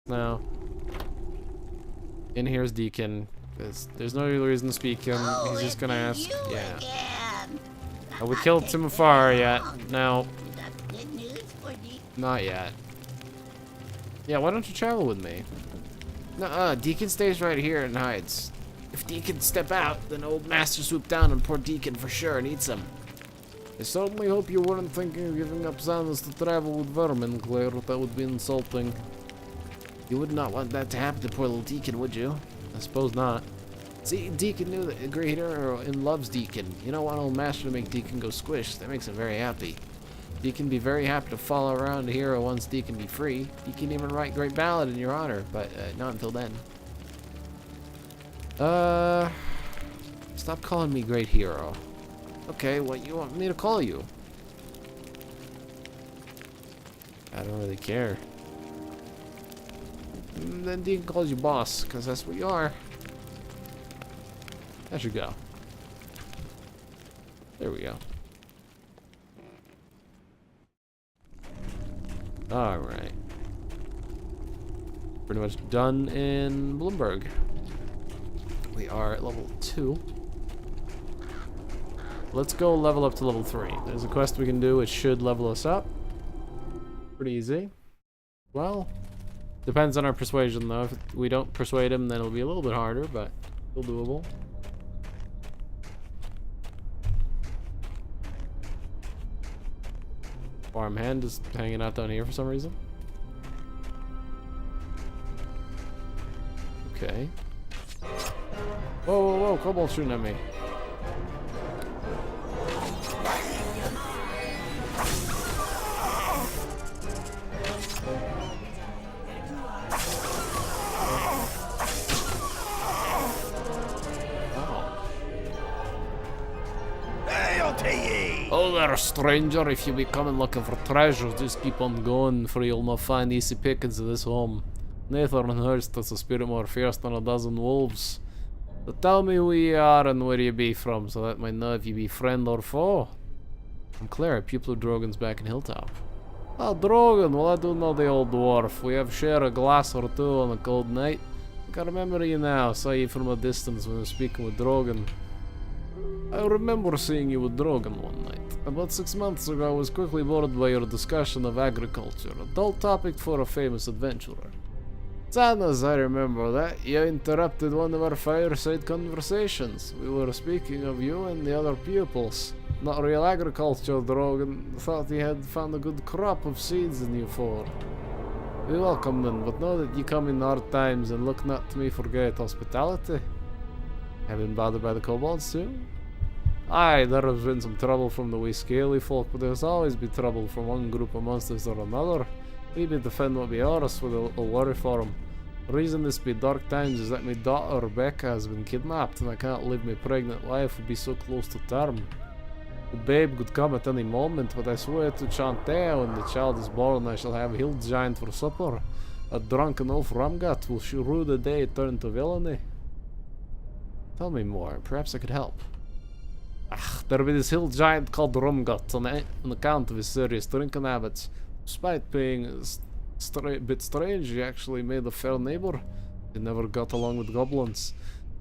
No. In here's Deacon. There's no real reason to speak him. He's just gonna ask. Yeah. Have we killed Timofar yet? No. Not yet. Yeah, why don't you travel with me? Nuh-uh, Deacon stays right here and hides. If Deacon step out, then old Master swoop down and poor Deacon for sure and eats him. I certainly hope you weren't thinking of giving up Samus to travel with vermin, Claire. That would be insulting. You would not want that to happen to poor little Deacon, would you? I suppose not. See, Deacon knew that a great hero and loves Deacon. You don't want old Master to make Deacon go squish. That makes him very happy. Deacon be very happy to follow around a hero once Deacon be free. Deacon even write great ballad in your honor, but not until then. Stop calling me great hero. Okay, what you want me to call you? I don't really care. Then Deacon calls you boss, because that's what you are. That should go. There we go. Alright. Pretty much done in Bloomberg. We are at level 2. Let's go level up to level 3. There's a quest we can do which should level us up. Pretty easy. Well, depends on our persuasion though. If we don't persuade him, then it'll be a little bit harder, but still doable. Farmhand is hanging out down here for some reason. Okay. Whoa, whoa, whoa, Kobold shooting at me. Oh there, stranger, if you be coming looking for treasure, just keep on going, for you'll not find easy pickings of this home. Nathan Hurst is a spirit more fierce than a dozen wolves. So tell me who you are and where you be from, so that I might know if you be friend or foe. I'm Claire, pupil of Drogon's back in Hilltop. Ah, Drogon, well I do know the old dwarf. We have shared a glass or two on a cold night. I can remember you now, saw you from a distance when we were speaking with Drogon. I remember seeing you with Drogon one night. About 6 months ago, I was quickly bored by your discussion of agriculture, a dull topic for a famous adventurer. Sadness, I remember that. You interrupted one of our fireside conversations. We were speaking of you and the other pupils. Not real agriculture, Drogon. Thought he had found a good crop of seeds in you four. We welcome them, but know that you come in hard times and look not to me for great hospitality. Have been bothered by the kobolds too? Aye, there has been some trouble from the wee scaly folk, but there's always been trouble from one group of monsters or another. We be defend what be ours with a little worry for them. The reason this be dark times is that my daughter Rebecca has been kidnapped and I can't live my pregnant life would be so close to term. The babe could come at any moment, but I swear to Chantea when the child is born I shall have Hill Giant for supper. A drunken old Rumgut will rue the day it turned to villainy. Tell me more, perhaps I could help. There be this hill giant called Rumgut on account of his serious drinking habits. Despite being a bit strange, he actually made a fair neighbor. He never got along with goblins.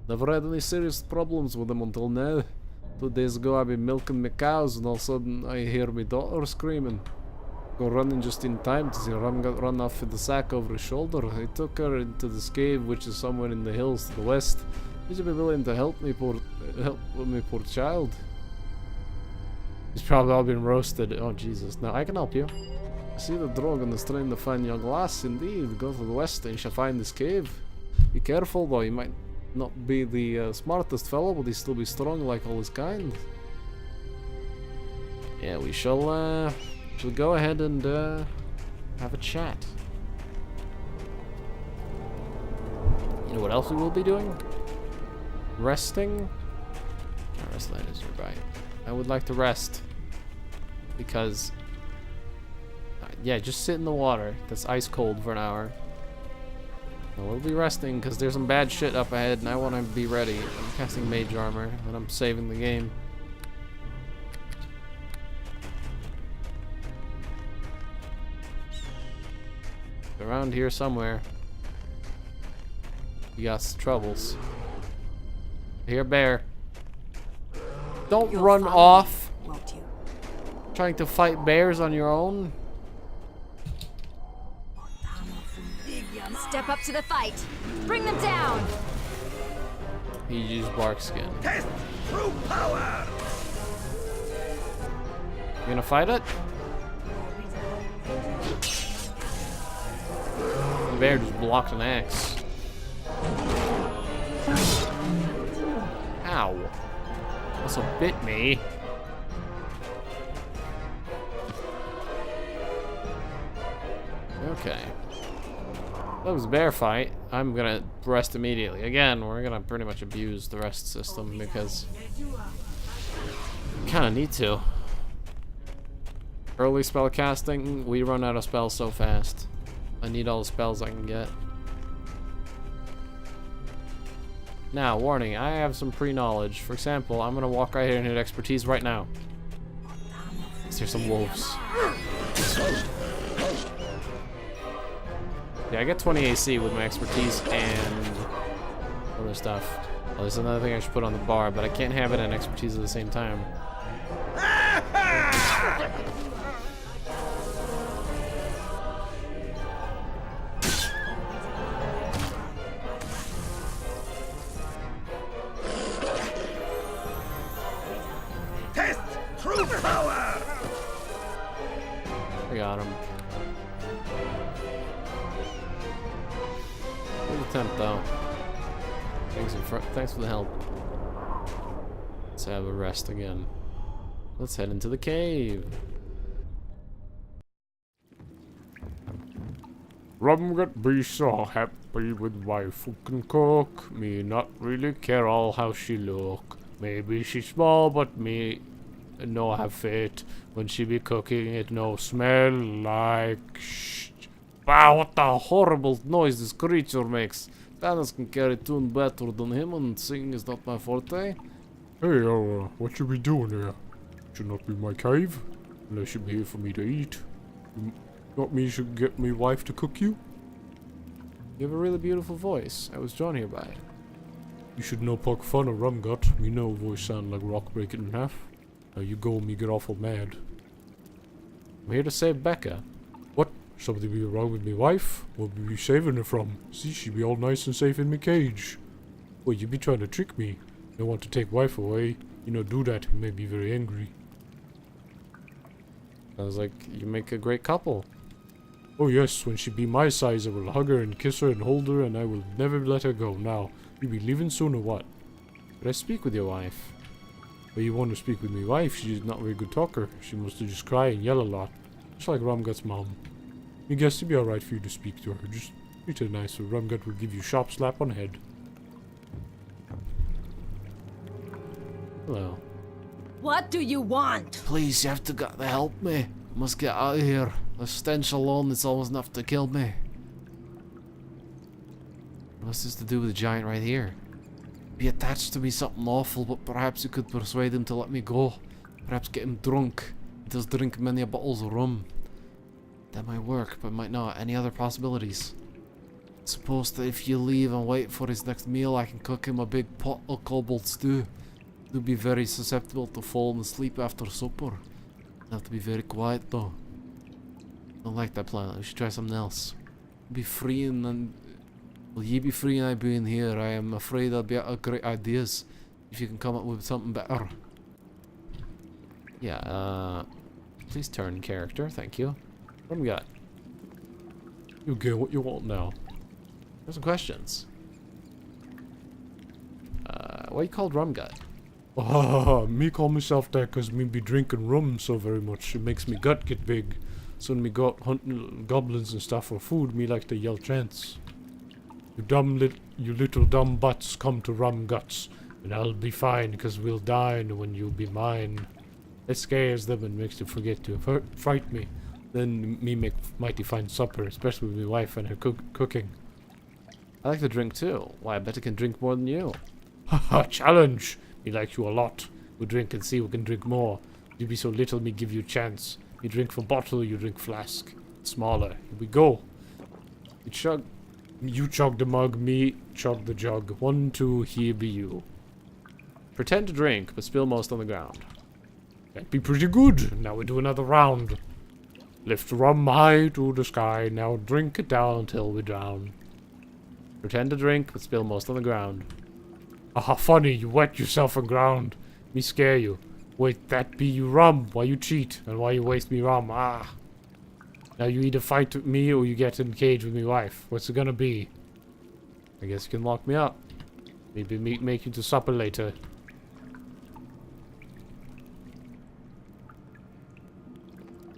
Never had any serious problems with them until now. 2 days ago I be milking my cows and all of a sudden I hear my daughter screaming. Go running just in time to see Rumgut run off with the sack over his shoulder. I took her into this cave which is somewhere in the hills to the west. Would you be willing to help me poor child? He's probably all been roasted. Oh Jesus, no, I can help you. I see the Drogon is trying to find your glass. Indeed, go to the west and you shall find this cave. Be careful though, he might not be the smartest fellow, but he still be strong like all his kind. Yeah, we shall go ahead and have a chat. You know what else we will be doing? Resting? Our rest land is nearby. I would like to rest. Because... yeah, just sit in the water that's ice cold for an hour. And we'll be resting because there's some bad shit up ahead and I want to be ready. I'm casting mage armor and I'm saving the game. Around here somewhere. You got some troubles. Here, bear. Don't run off. Won't you? Trying to fight bears on your own. Step up to the fight. Bring them down. He used bark skin. Test true power. You gonna fight it? The bear just blocked an axe. Ow. Also bit me. Okay. That was a bear fight. I'm gonna rest immediately. Again, we're gonna pretty much abuse the rest system because kinda need to. Early spell casting, we run out of spells so fast. I need all the spells I can get. Now, warning, I have some pre-knowledge. For example, I'm gonna walk right here and hit expertise right now. There's some wolves. Yeah, I get 20 AC with my expertise and other stuff. Oh, there's another thing I should put on the bar, but I can't have it and expertise at the same time. Test true power. I got him. Good attempt, though. Thanks for the help. Let's have a rest again. Let's head into the cave. Rumgut be so happy with wife who can cook. Me not really care all how she look. Maybe she small, but me no have faith. When she be cooking, it no smell like shh. Wow, what the horrible noise this creature makes. Thanos can carry tune better than him, and singing is not my forte. Hey, what you be doing here? Should not be my cave, unless you be here for me to eat. Not me should get me wife to cook you? You have a really beautiful voice. I was drawn here by it. You should no poke fun of Rumgut. Me no voice sound like rock breaking in half. Now you go and me get awful mad. I'm here to save Becca. What? Something be wrong with me wife? What be you saving her from? See, she be all nice and safe in me cage. Well, you be trying to trick me. You want to take wife away. You know, do that. You may be very angry. Sounds like you make a great couple. Oh yes, when she be my size, I will hug her and kiss her and hold her, and I will never let her go. Now, you be leaving soon or what? Could I speak with your wife? Well, you want to speak with me wife? She's not a very good talker. She must just cry and yell a lot. Just like Rumgut's mom. I guess it'd be alright for you to speak to her. Just treat her nice, or Rumgut will give you a sharp slap on the head. Hello. What do you want? Please, you have to help me. Must get out of here. The stench alone is almost enough to kill me. What's this to do with the giant right here? Be attached to me something awful, but perhaps you could persuade him to let me go. Perhaps get him drunk. He does drink many bottles of rum. That might work, but might not. Any other possibilities? Suppose that if you leave and wait for his next meal, I can cook him a big pot of cobbled stew. He'll be very susceptible to falling asleep after supper. Have to be very quiet though. Don't like that plan. We should try something else. Be free and will ye be free and I be in here? I am afraid I'll be out of great ideas. If you can come up with something better. Yeah, please turn character, thank you. What do we got? You get what you want now. There's some questions. Why you called Rumgut? Me call myself that cause me be drinking rum so very much. It makes me gut get big. So when me go out hunting goblins and stuff for food, me like to yell chants. You little dumb butts come to Rumguts, and I'll be fine cause we'll dine when you'll be mine. It scares them and makes them forget to fright me. Then me make mighty fine supper, especially with my wife and her cooking. I like to drink too. Why, I bet I can drink more than you. Haha, challenge! Me like you a lot. We drink and see who can drink more. You be so little, me give you chance. You drink from bottle, you drink flask. Smaller. Here we go. You chug. You chug the mug, me chug the jug. 1, 2, here be you. Pretend to drink, but spill most on the ground. That'd be pretty good. Now we do another round. Lift rum high to the sky. Now drink it down until we drown. Pretend to drink, but spill most on the ground. Aha, funny, you wet yourself and ground. Me scare you. Wait, that be you rum. Why you cheat? And why you waste me rum? Ah. Now you either fight with me or you get in cage with me wife. What's it gonna be? I guess you can lock me up. Maybe make you to supper later.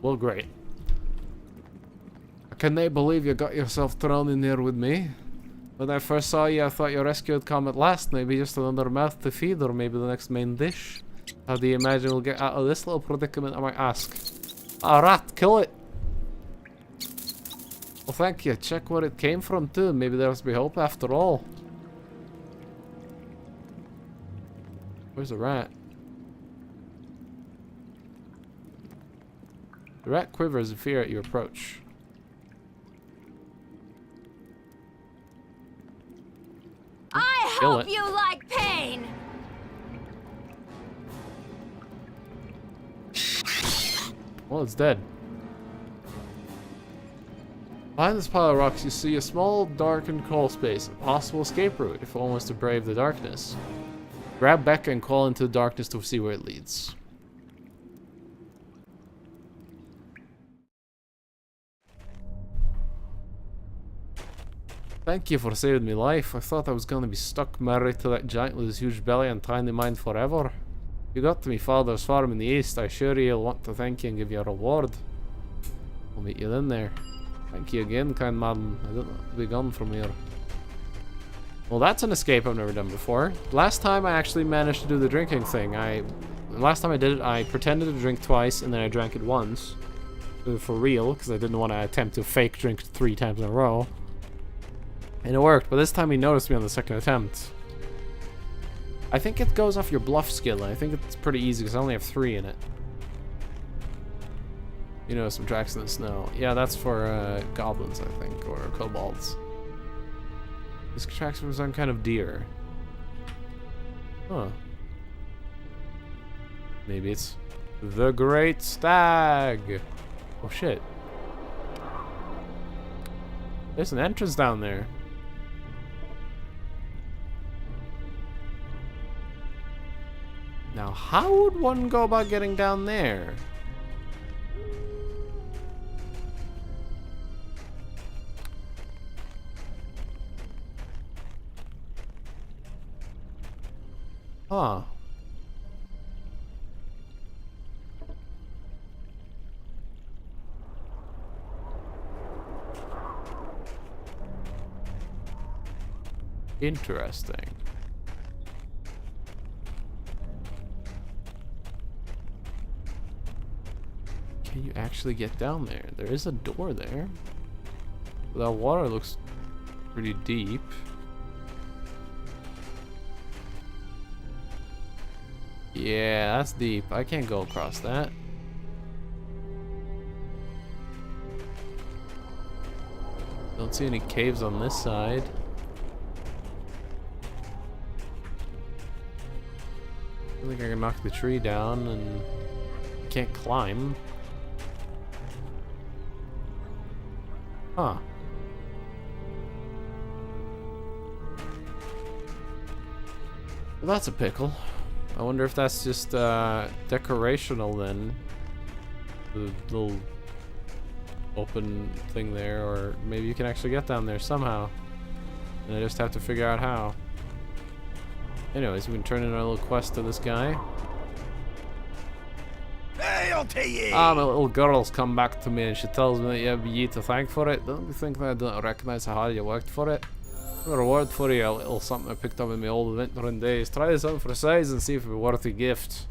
Well, great. Can they believe you got yourself thrown in there with me? When I first saw you, I thought your rescue would come at last. Maybe just another mouth to feed, or maybe the next main dish. How do you imagine we'll get out of this little predicament, I might ask? Ah, rat, kill it! Well, thank you. Check where it came from, too. Maybe there's be hope after all. Where's the rat? The rat quivers in fear at your approach. I Kill hope it. you like pain! Well, it's dead. Behind this pile of rocks, you see a small, darkened crawl space, a possible escape route if one wants to brave the darkness. Grab Becca and crawl into the darkness to see where it leads. Thank you for saving me life. I thought I was gonna be stuck married to that giant with his huge belly and tiny mind forever. You got to me father's farm in the east. I assure you I'll want to thank you and give you a reward. I'll meet you then there. Thank you again, kind madam. I don't want to be gone from here. Well, that's an escape I've never done before. Last time I actually managed to do the drinking thing. Last time I did it, I pretended to drink twice and then I drank it once. For real, because I didn't want to attempt to fake drink 3 times in a row. And it worked, but this time he noticed me on the second attempt. I think it goes off your bluff skill, and I think it's pretty easy because I only have 3 in it. You know, some tracks in the snow. Yeah, that's for goblins, I think, or kobolds. This tracks for some kind of deer. Huh. Maybe it's the Great Stag. Oh shit. There's an entrance down there. Now, how would one go about getting down there? Huh. Interesting. Can you actually get down there? There is a door there. That water looks pretty deep. Yeah, that's deep. I can't go across that. Don't see any caves on this side. I think I can knock the tree down and can't climb. Huh. Well, that's a pickle. I wonder if that's just decorational then. The little open thing there, or maybe you can actually get down there somehow. And I just have to figure out how. Anyways, we can turn in our little quest to this guy. Hey, I'll tell you. Ah, my little girl's come back to me and she tells me that you have ye to thank for it. Don't you think that I don't recognize how hard you worked for it? A reward for you, a little something I picked up in my old adventuring days. Try this out for size and see if it's worth a gift.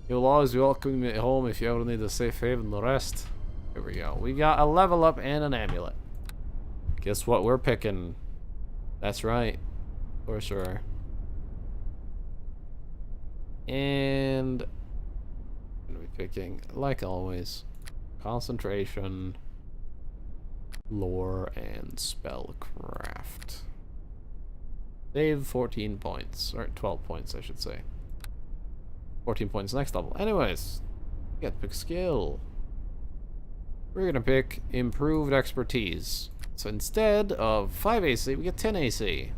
You'll always be welcoming me at home if you ever need a safe haven to rest. Here we go. We got a level up and an amulet. Guess what we're picking? That's right. For sure. And I'm gonna be picking, like always, concentration. Lore and spellcraft. Save 14 points. Or 12 points, I should say. 14 points next level. Anyways, we got to pick skill. We're gonna pick improved expertise. So instead of 5 AC, we get 10 AC.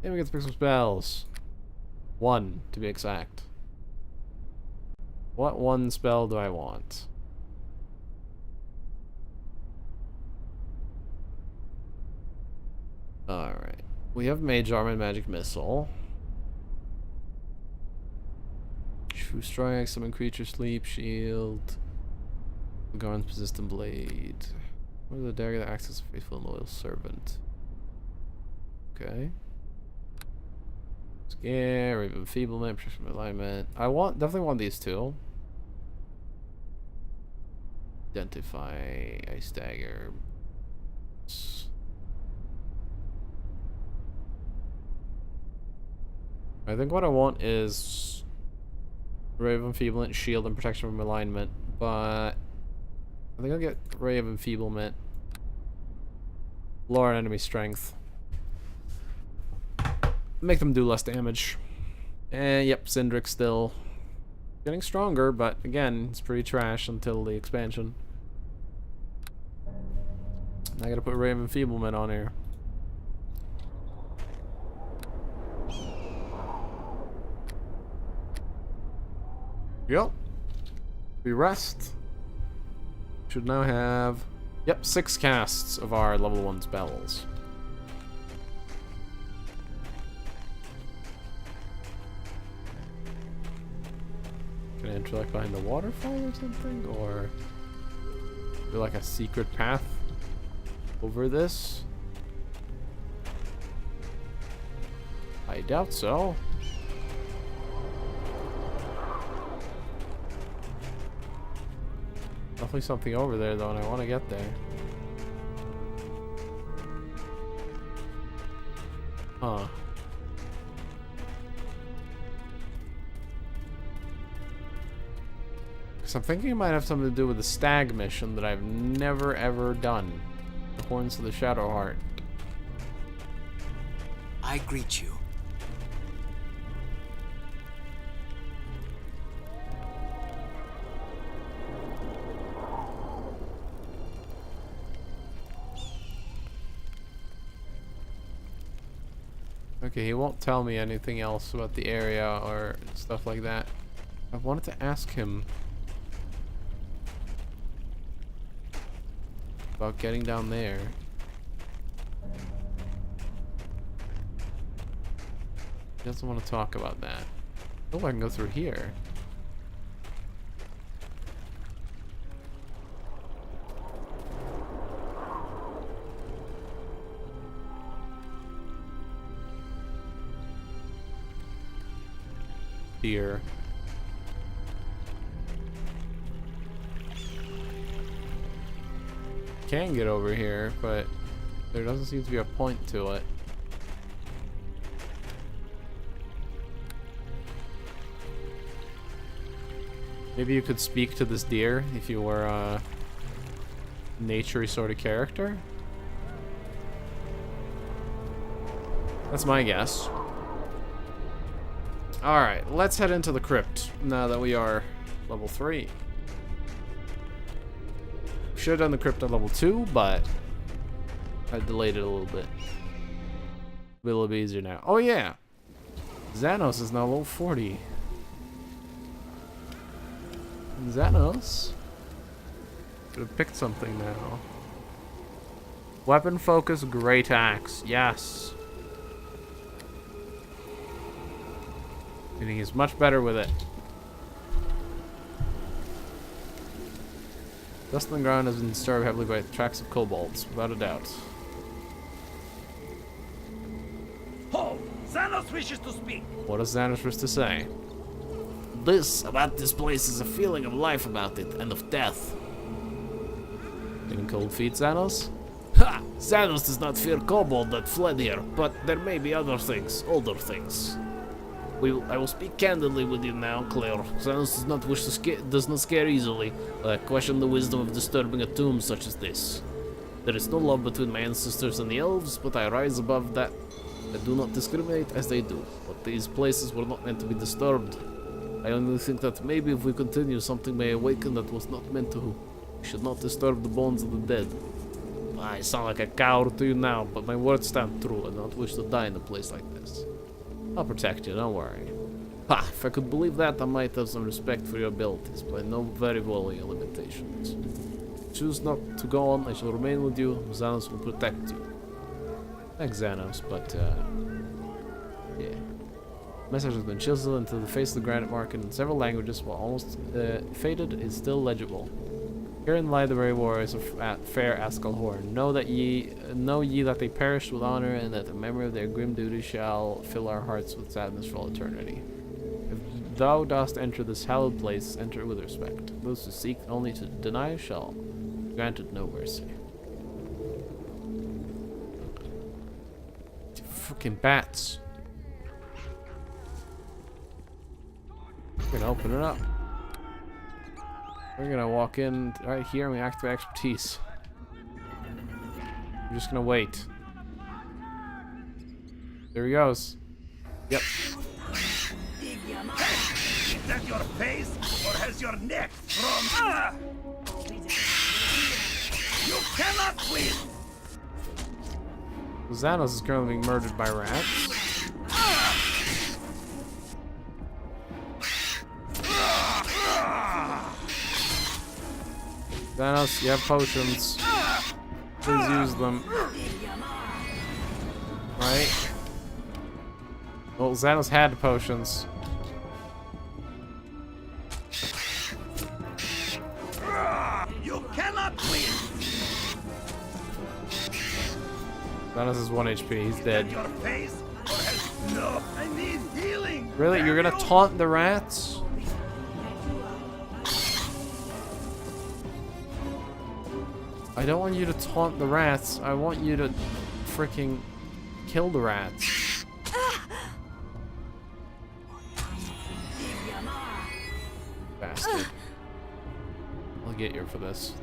And we get to pick some spells. 1, to be exact. What 1 spell do I want? Alright. We have Mage Arm and Magic Missile. True Strike, Summon Creature, Sleep, Shield. Garn's Persistent Blade. What is the dagger that acts as a faithful and loyal servant? Okay. Scare, Raven Enfeeblement, Protection from Alignment. I definitely want these two. Identify, Ice Dagger. I think what I want is Ray of Enfeeblement, Shield, and Protection from Alignment, but I think I'll get Ray of Enfeeblement, Lower Enemy Strength. Make them do less damage. And yep, Cindric still getting stronger, but again, it's pretty trash until the expansion. I gotta put Ray of Enfeeblement on here. Yep. We rest. Should now have, yep, 6 casts of our level 1 spells. Can I interact behind the waterfall or something? Or do like a secret path over this? I doubt so. Definitely something over there though, and I want to get there. Huh. Because I'm thinking it might have something to do with the stag mission that I've never ever done. The Horns of the Shadow Heart. I greet you. Okay, he won't tell me anything else about the area or stuff like that. I wanted to ask him about getting down there. He doesn't want to talk about that. Oh, I can go through here. Here. Can get over here, but there doesn't seem to be a point to it. Maybe you could speak to this deer if you were a nature-y sort of character? That's my guess. Alright, let's head into the crypt now that we are level 3. Should have done the crypt at level 2, but I delayed it a little bit. Be a little bit easier now. Oh yeah! Xanos is now level 40. Xanos could have picked something now. Weapon focus, great axe. Yes. Meaning he's much better with it. Dust on the ground has been disturbed heavily by tracks of kobolds, without a doubt. Ho! Xanos wishes to speak. What does Xanos wish to say? About this place is a feeling of life about it, and of death. In cold feet, Xanos? Ha! Xanos does not fear kobold that fled here, but there may be other things, older things. I will speak candidly with you now, Claire. Xanos does not scare easily. I question the wisdom of disturbing a tomb such as this. There is no love between my ancestors and the elves, but I rise above that. I do not discriminate as they do, but these places were not meant to be disturbed. I only think that maybe if we continue, something may awaken that was not meant to. We should not disturb the bones of the dead. I sound like a coward to you now, but my words stand true. I do not wish to die in a place like this. I'll protect you, don't worry. Ha! If I could believe that, I might have some respect for your abilities, but I know very well your limitations. Choose not to go on, I shall remain with you. Xanos will protect you. Thanks, Xanos, but, yeah. Message has been chiseled into the face of the granite mark in several languages, while almost faded, is still legible. Herein lie the very warriors of fair Askelhorn. Know ye that they perished with honor, and that the memory of their grim duty shall fill our hearts with sadness for all eternity. If thou dost enter this hallowed place, enter with respect. Those who seek only to deny shall be granted no mercy. Fucking bats. We're gonna open it up. We're gonna walk in right here and we activate expertise. We're just gonna wait. There he goes. Yep. Is that your face, or has your neck from... You cannot win! Xanos is currently being murdered by rats. Xanos, you have potions. Please use them. Right? Well, Xanos had potions. You cannot win! Xanos is 1 HP. He's dead. Your face, or has... No, I need healing! Really? You're gonna taunt the rats? I don't want you to taunt the rats. I want you to freaking kill the rats. Bastard. I'll get you for this.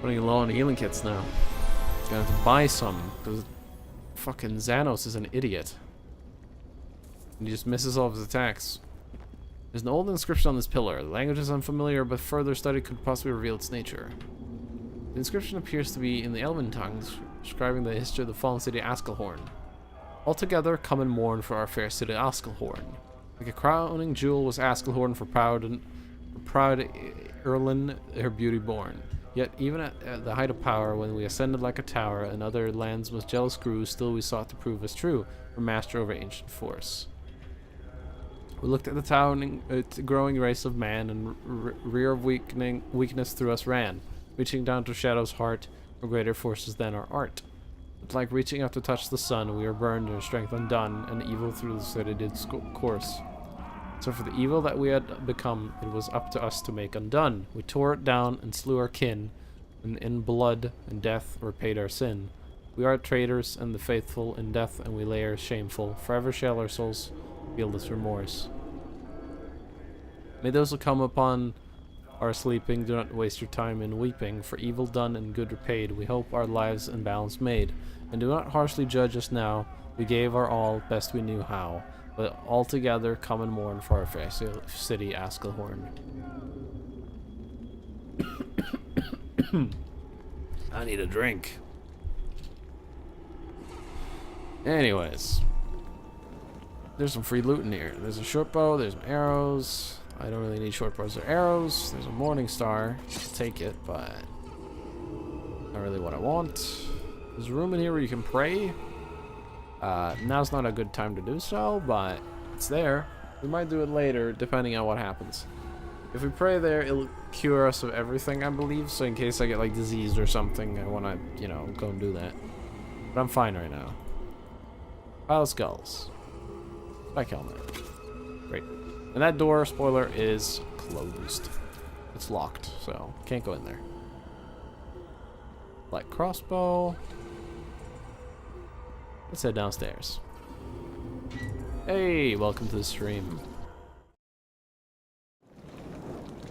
Putting low on healing kits now. Gonna have to buy some because fucking Xanos is an idiot. And he just misses all of his attacks. There's an old inscription on this pillar. The language is unfamiliar, but further study could possibly reveal its nature. The inscription appears to be in the Elven tongues, describing the history of the fallen city Askelhorn. Altogether, come and mourn for our fair city Askelhorn. Like a crowning jewel was Askelhorn for proud Erlin, her beauty born. Yet, even at the height of power, when we ascended like a tower, and other lands most jealous grew, still we sought to prove us true, or master over ancient force. We looked at the towering, growing race of man, and rear of weakness through us ran, reaching down to Shadow's heart, for greater forces than our art. But like reaching out to touch the sun, we were burned and our strength undone, and evil through the city did course. So for the evil that we had become, it was up to us to make undone. We tore it down and slew our kin, and in blood and death repaid our sin. We are traitors and the faithful in death, and we lay our shameful. Forever shall our souls feel this remorse. May those who come upon our sleeping do not waste your time in weeping, for evil done and good repaid. We hope our lives in balance made, and do not harshly judge us now. We gave our all, best we knew how. But all together come and mourn for our fair city, Askelhorn. I need a drink. Anyways. There's some free loot in here. There's a short bow, there's some arrows. I don't really need short bows or arrows. There's a morning star. I'll take it, but not really what I want. There's a room in here where you can pray. Now's not a good time to do so, but it's there. We might do it later, depending on what happens. If we pray there, it'll cure us of everything, I believe. So in case I get like diseased or something, I want to, you know, go and do that. But I'm fine right now. Pile of skulls. Back helmet. Great. And that door, spoiler, is closed. It's locked, so can't go in there. Light crossbow. Let's head downstairs. Hey, welcome to the stream.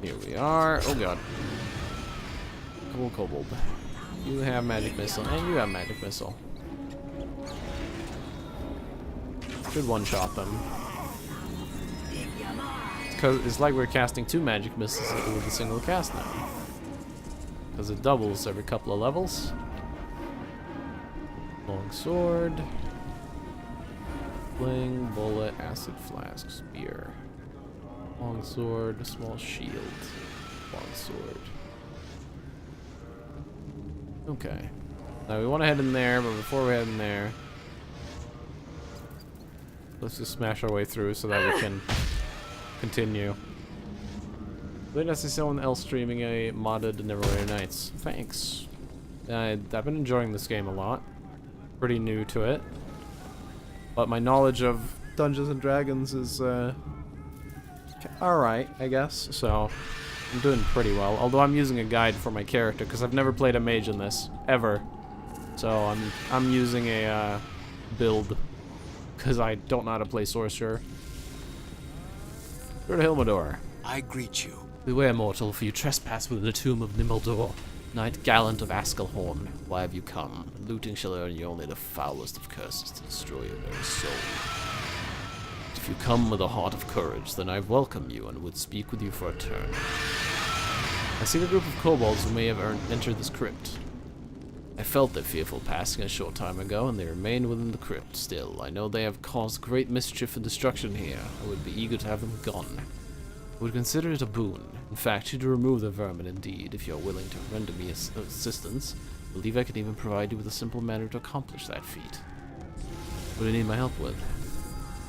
Here we are. Oh god. Kobold. You have magic missile, and you have magic missile. Should one-shot them. It's like we're casting 2 magic missiles with a single cast now. Because it doubles every couple of levels. Long sword. Fling, bullet, acid flask, spear. Long sword, small shield. Long sword. Okay. Now we want to head in there, but before we head in there, let's just smash our way through so that we can continue. I think I see someone else streaming a modded Neverwinter Nights. Thanks. I've been enjoying this game a lot. Pretty new to it. But my knowledge of Dungeons and Dragons is alright, I guess. So I'm doing pretty well. Although I'm using a guide for my character because I've never played a mage in this ever. So I'm using a build because I don't know how to play sorcerer. Lord Hilmador. I greet you. Beware, mortal, for you trespass within the tomb of Nimaldor, knight gallant of Askelhorn. Why have you come? Looting shall earn you only the foulest of curses to destroy your very soul. But if you come with a heart of courage, then I welcome you and would speak with you for a turn. I see the group of kobolds who may have entered this crypt. I felt their fearful passing a short time ago, and they remain within the crypt still. I know they have caused great mischief and destruction here. I would be eager to have them gone. I would consider it a boon. In fact, should you remove the vermin indeed, if you are willing to render me assistance, I believe I can even provide you with a simple manner to accomplish that feat. What do you need my help with?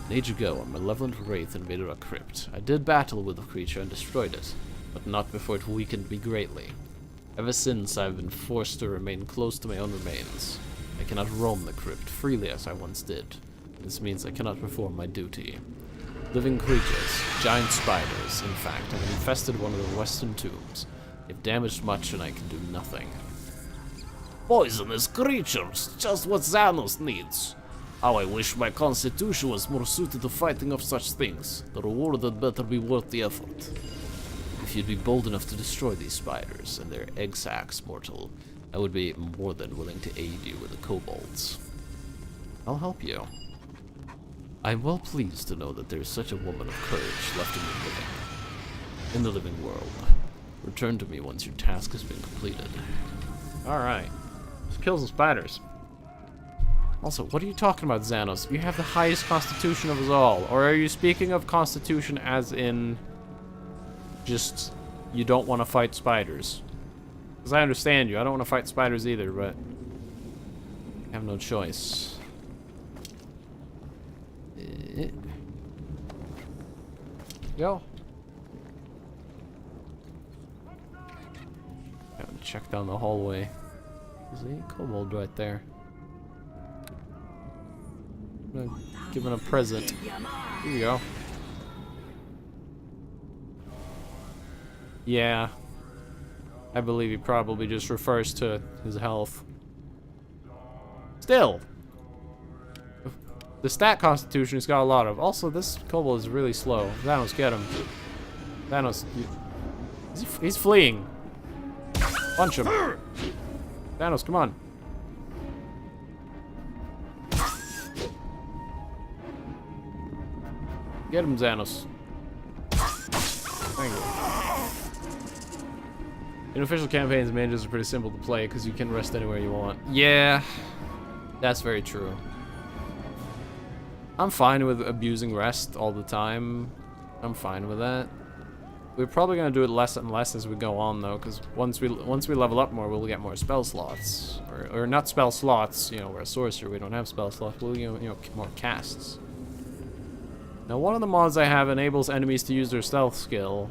An age ago, a malevolent wraith invaded our crypt. I did battle with the creature and destroyed it, but not before it weakened me greatly. Ever since, I have been forced to remain close to my own remains. I cannot roam the crypt freely as I once did. This means I cannot perform my duty. Living creatures, giant spiders, in fact, have infested one of the western tombs. They've damaged much and I can do nothing. Poisonous creatures, just what Xanos needs. How I wish my constitution was more suited to fighting off such things. The reward had better be worth the effort. If you'd be bold enough to destroy these spiders and their egg sacs, mortal, I would be more than willing to aid you with the kobolds. I'll help you. I am well pleased to know that there is such a woman of courage left in the living world. Return to me once your task has been completed. Alright. Let's kill some spiders. Also, what are you talking about, Xanos? You have the highest constitution of us all. Or are you speaking of constitution as in just you don't want to fight spiders? Because I understand you. I don't want to fight spiders either, but I have no choice. Go. Gotta check down the hallway. There's a kobold right there. I'm gonna give him a present. Here you go. Yeah. I believe he probably just refers to his health. Still. The stat constitution he's got a lot of. Also, this kobold is really slow. Thanos, get him. Thanos, he's fleeing. Punch him. Thanos, come on. Get him, Xanos. Thank you. In official campaigns, mages are pretty simple to play because you can rest anywhere you want. Yeah, that's very true. I'm fine with abusing rest all the time. I'm fine with that. We're probably gonna do it less and less as we go on, though, because once we level up more, we'll get more spell slots, or not spell slots. You know, we're a sorcerer, we don't have spell slots. We'll more casts. Now, one of the mods I have enables enemies to use their stealth skill.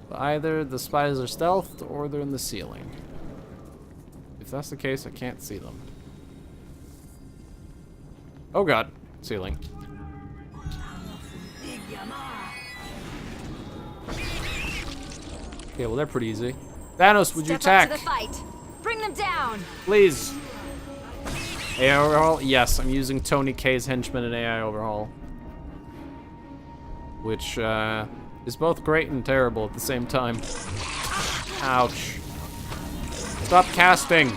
But either the spiders are stealthed or they're in the ceiling. If that's the case, I can't see them. Oh god. Ceiling. Okay, well they're pretty easy. Thanos, would you Step up attack? to the fight. Bring them down. Please. AI overhaul? Yes, I'm using Tony K's henchman in AI overhaul. Which, is both great and terrible at the same time. Ouch. Stop casting,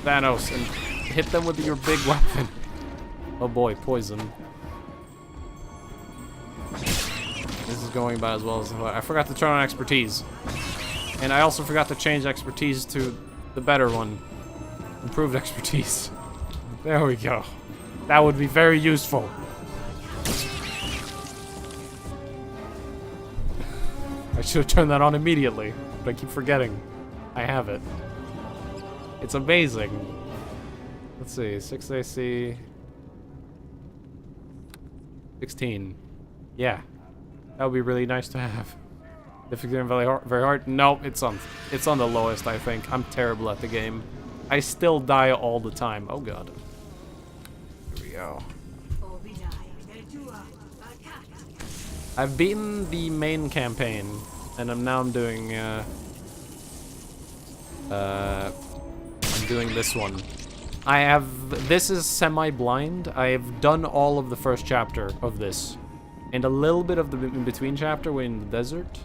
Thanos, and hit them with your big weapon. Oh boy, poison. This is going about as well as I forgot to turn on expertise. And I also forgot to change expertise to the better one. Improved expertise. There we go. That would be very useful. I should have turned that on immediately, but I keep forgetting. I have it. It's amazing. Let's see, 6 AC. 16. Yeah. That would be really nice to have. Difficulty very hard. Nope, it's on the lowest, I think. I'm terrible at the game. I still die all the time. Oh god. Here we go. I've beaten the main campaign, and I'm doing this one. This is semi-blind. I have done all of the first chapter of this, and a little bit of the in-between chapter when in the desert.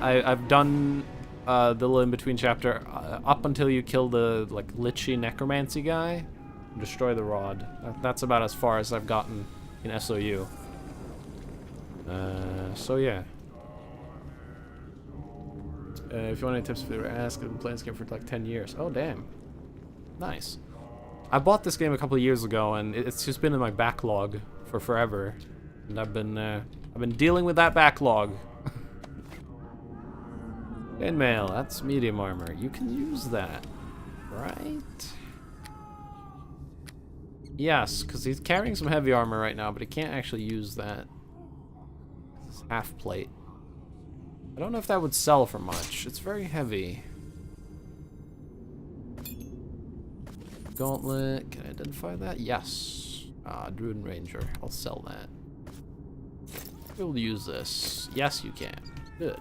I've done the little in-between chapter up until you kill the like lichy necromancy guy, and destroy the rod. That's about as far as I've gotten in SoU. So yeah. If you want any tips, ask. I've been playing this game for like 10 years. Oh damn, nice. I bought this game a couple of years ago, and it's just been in my backlog for forever, and I've been dealing with that backlog. Chainmail, that's medium armor. You can use that, right? Yes, because he's carrying some heavy armor right now, but he can't actually use that. It's half plate. I don't know if that would sell for much. It's very heavy. Gauntlet, can I identify that? Yes. Druid Ranger, I'll sell that. We'll use this. Yes, you can. Good.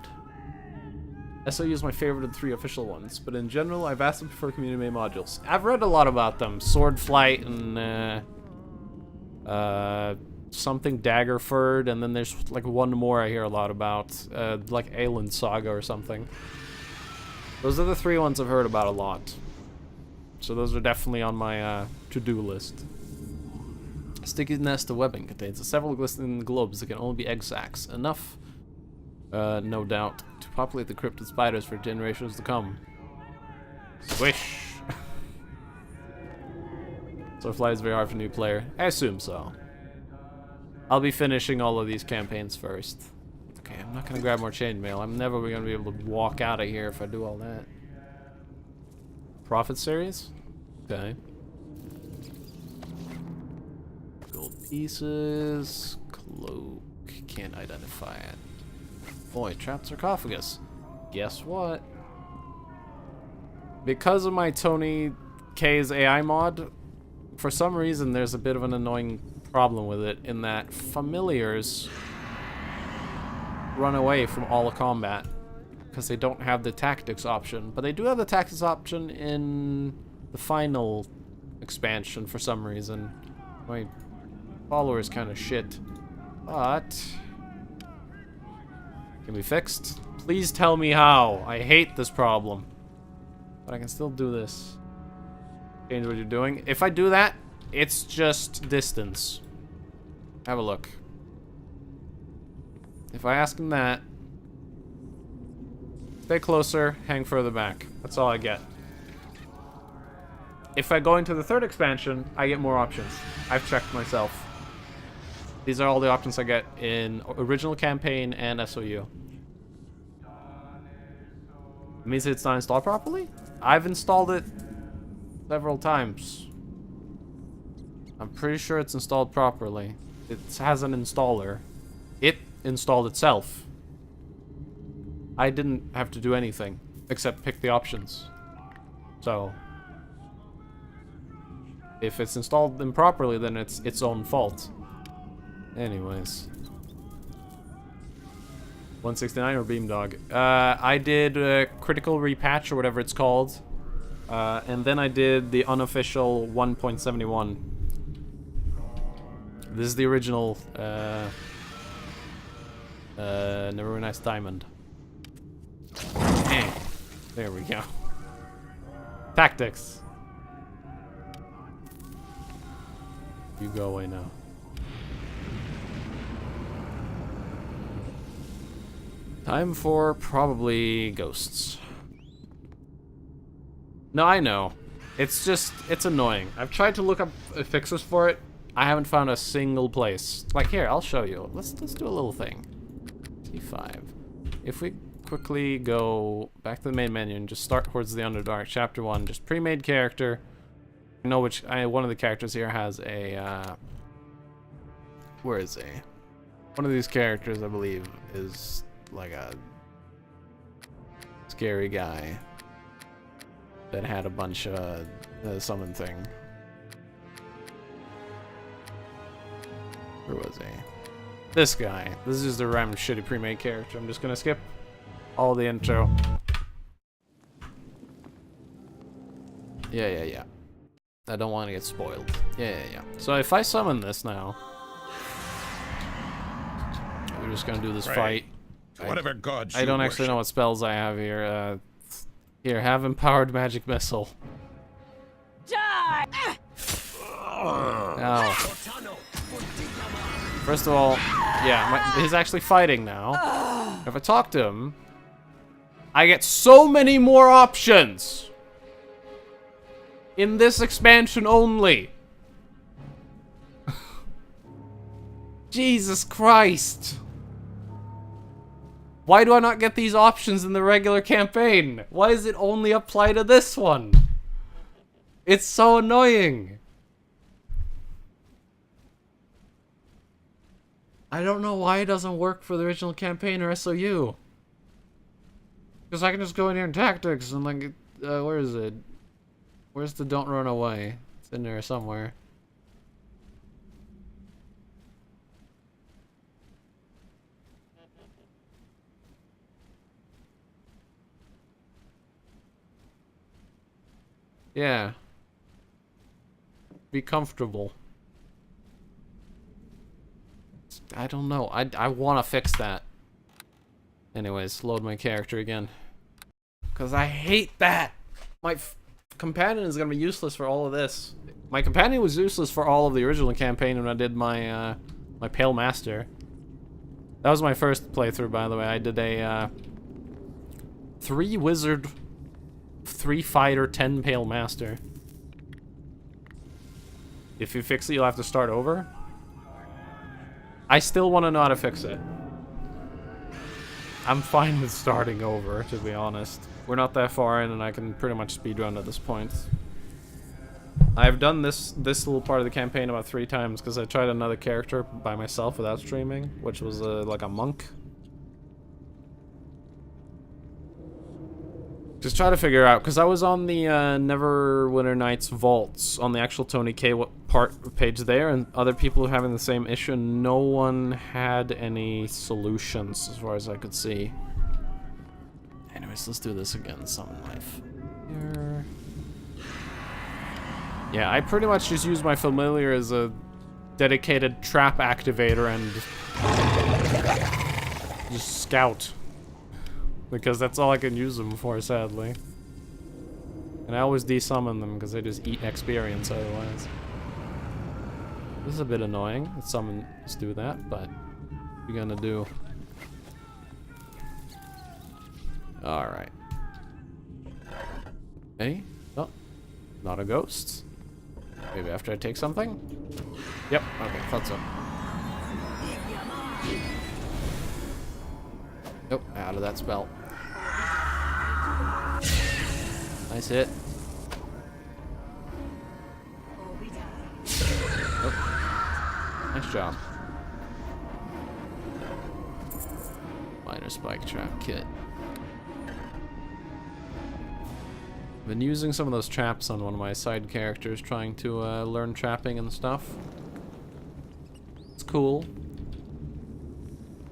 SoU is my favorite of the 3 official ones, but in general, I've asked them for community-made modules. I've read a lot about them. Sword Flight and, something Daggerford, and then there's like one more I hear a lot about, like Aeland Saga or something. Those are the 3 ones I've heard about a lot. So those are definitely on my to-do list. Sticky Nest of Webbing contains several glistening globes that can only be egg sacs. Enough, no doubt, to populate the cryptid spiders for generations to come. Swish! Swordfly is very hard for a new player. I assume so. I'll be finishing all of these campaigns first. Okay, I'm not gonna grab more chainmail. I'm never gonna be able to walk out of here if I do all that. Prophet series? Okay. Gold pieces. Cloak. Can't identify it. Boy, trapped sarcophagus. Guess what? Because of my Tony K's AI mod, for some reason there's a bit of an annoying problem with it in that familiars run away from all combat because they don't have the tactics option, but they do have the tactics option in the final expansion for some reason. My follower is kind of shit, but can be fixed. Please tell me how. I hate this problem, but I can still do this. Change what you're doing. If I do that, it's just distance. Have a look. If I ask him that, stay closer, hang further back. That's all I get. If I go into the 3rd expansion, I get more options. I've checked myself. These are all the options I get in original campaign and SoU. It means it's not installed properly? I've installed it several times. I'm pretty sure it's installed properly. It has an installer. It installed itself. I didn't have to do anything except pick the options. So if it's installed improperly, then it's its own fault. Anyways. 169 or Beamdog? I did Critical Repatch or whatever it's called. And then I did the unofficial 1.71. This is the original Neverwinter Diamond. There we go. Tactics. You go away now. Time for probably ghosts. No, I know. It's just, it's annoying. I've tried to look up fixes for it. I haven't found a single place. Like here, I'll show you. Let's do a little thing. T5. If we quickly go back to the main menu and just start towards the Underdark, Chapter 1, just pre-made character. I know which, one of the characters here has a, where is he? One of these characters, I believe, is like a scary guy that had a bunch of summon thing. Where was he? This guy. This is just a random shitty pre-made character. I'm just gonna skip all the intro. Yeah. I don't want to get spoiled. Yeah. So if I summon this now, we're just gonna do this fight. Whatever gods I don't actually know what spells I have here. Here, have empowered magic missile. Die! Now, first of all, yeah, he's actually fighting now. If I talk to him, I get so many more options in this expansion only. Jesus Christ. Why do I not get these options in the regular campaign? Why does it only apply to this one? It's so annoying. I don't know why it doesn't work for the original campaign or SoU. Because I can just go in here in tactics and like, where is it? Where's the don't run away? It's in there somewhere. Yeah. Be comfortable. I don't know. I want to fix that. Anyways, load my character again. Because I hate that. My companion is going to be useless for all of this. My companion was useless for all of the original campaign when I did my my Pale Master. That was my first playthrough, by the way. I did a 3 Wizard, 3 Fighter, 10 Pale Master. If you fix it, you'll have to start over. I still want to know how to fix it. I'm fine with starting over, to be honest. We're not that far in, and I can pretty much speedrun at this point. I've done this little part of the campaign about 3 times, because I tried another character by myself without streaming, which was like a monk. Just try to figure out, because I was on the Neverwinter Nights vaults on the actual Tony K page there, and other people were having the same issue, and no one had any solutions as far as I could see. Anyways, let's do this again. Summon life. Here. Yeah, I pretty much just use my familiar as a dedicated trap activator and just scout. Because that's all I can use them for, sadly. And I always desummon them because they just eat experience otherwise. This is a bit annoying that summons do that, but what are you gonna do? Alright. Hey? Oh, not a ghost. Maybe after I take something? Yep, okay, thought so. Nope, out of that spell. Nice hit. Oh. Nice job. Minor spike trap kit. I've been using some of those traps on one of my side characters, trying to learn trapping and stuff. It's cool.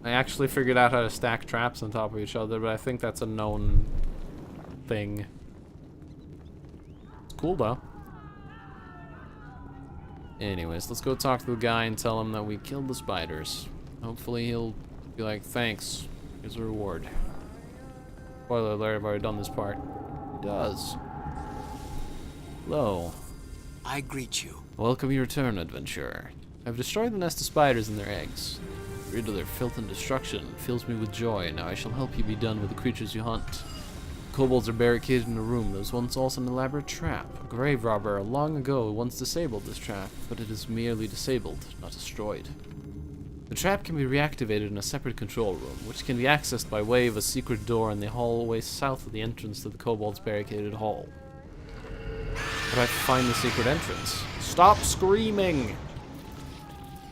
I actually figured out how to stack traps on top of each other, but I think that's a known thing. It's cool though. Anyways, let's go talk to the guy and tell him that we killed the spiders. Hopefully he'll be like, thanks, here's a reward. Spoiler alert, I've already done this part. He does. Hello. I greet you. Welcome your return, adventurer. I've destroyed the nest of spiders and their eggs. Rid of their filth and destruction fills me with joy. Now I shall help you be done with the creatures you hunt. Kobolds are barricaded in a room that was once also an elaborate trap. A grave robber long ago once disabled this trap, but it is merely disabled, not destroyed. The trap can be reactivated in a separate control room, which can be accessed by way of a secret door in the hallway south of the entrance to the kobold's barricaded hall. How do I find the secret entrance? Stop screaming!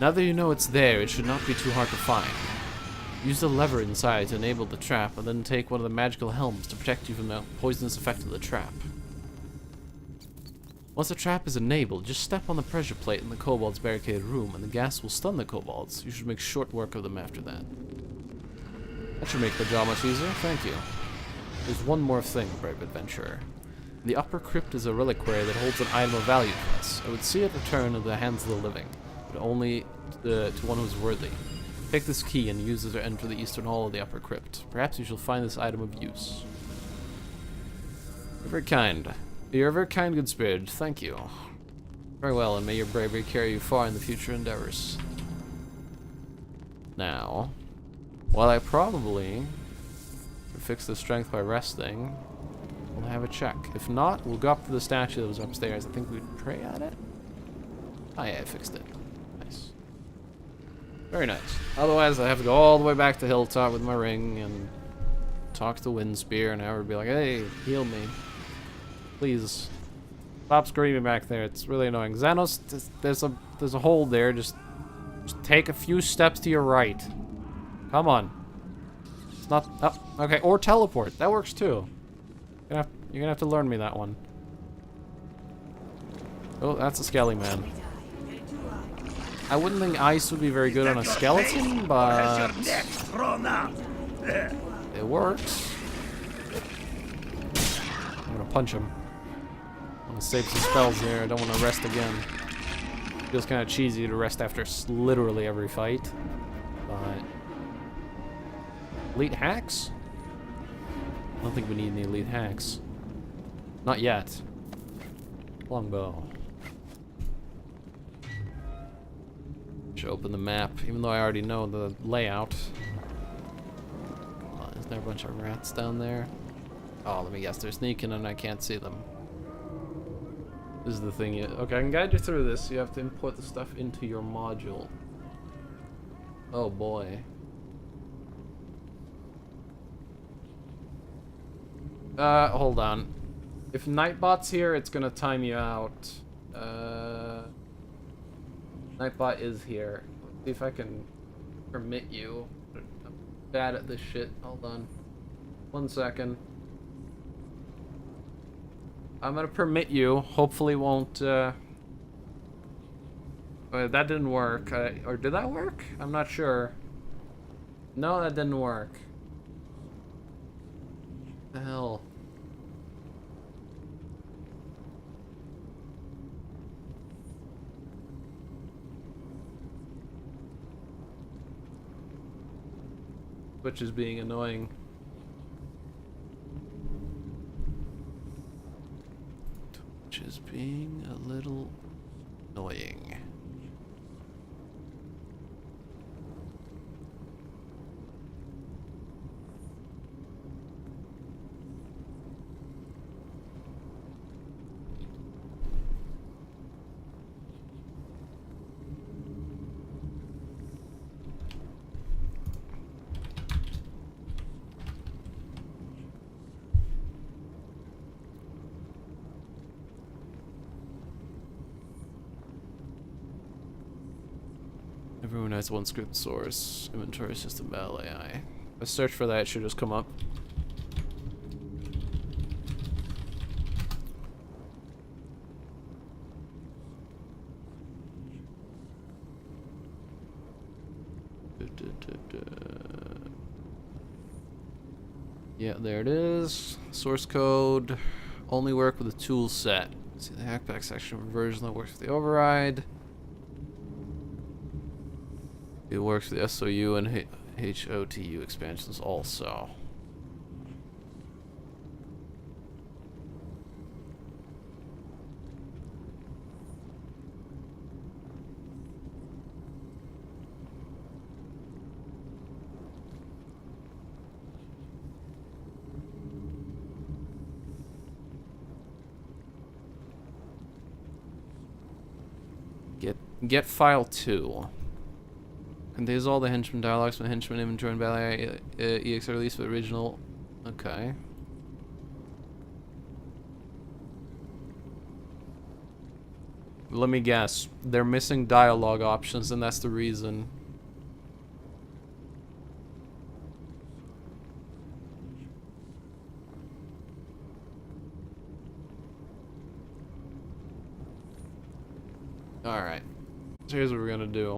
Now that you know it's there, it should not be too hard to find. Use the lever inside to enable the trap, and then take one of the magical helms to protect you from the poisonous effect of the trap. Once the trap is enabled, just step on the pressure plate in the kobold's barricaded room, and the gas will stun the kobolds. You should make short work of them after that. That should make the job much easier, thank you. There's one more thing, brave adventurer. The upper crypt is a reliquary that holds an item of value to us. I would see it return into the hands of the living, but only to one who is worthy. Take this key and use it to enter the eastern hall of the upper crypt. Perhaps you shall find this item of use. You're very kind. You're a very kind, good spirit. Thank you. Very well, and may your bravery carry you far in the future endeavors. Now, while I probably fix the strength by resting, we'll have a check. If not, we'll go up to the statue that was upstairs. I think we'd pray at it. Oh yeah, I fixed it. Nice. Very nice. Otherwise, I have to go all the way back to Hilltop with my ring and talk to Windspear and I would be like, hey, heal me. Please. Stop screaming back there. It's really annoying. Xanos, there's a hole there. Just take a few steps to your right. Come on. It's not... Oh, okay. Or teleport. That works too. You're gonna have to learn me that one. Oh, that's a skelly man. I wouldn't think ice would be very good on a skeleton, but it works. I'm gonna punch him. I'm gonna save some spells here. I don't want to rest again. Feels kind of cheesy to rest after literally every fight, but elite hacks? I don't think we need any elite hacks. Not yet. Longbow. Should open the map, even though I already know the layout. Isn't there a bunch of rats down there? Oh, let me guess. They're sneaking and I can't see them. This is the thing. Okay, I can guide you through this. You have to import the stuff into your module. Oh boy. Hold on. If Nightbot's here, it's gonna time you out. Nightbot is here. Let's see if I can permit you. I'm bad at this shit. Hold on. 1 second. I'm gonna permit you. Hopefully won't, that didn't work. Or did that work? I'm not sure. No, that didn't work. What the hell? Which is being annoying. Which is being a little annoying. Everyone has one script source. Inventory system battle AI. If I search for that, it should just come up. Yeah, there it is. Source code. Only work with the tool set. See the hackback section version that works with the override. It works with the SoU and HOTU expansions also. Get file 2. Contains all the henchman dialogues from the henchman inventory and battle EX are released for the original. Okay. Let me guess. They're missing dialogue options and that's the reason. Alright. So here's what we're gonna do.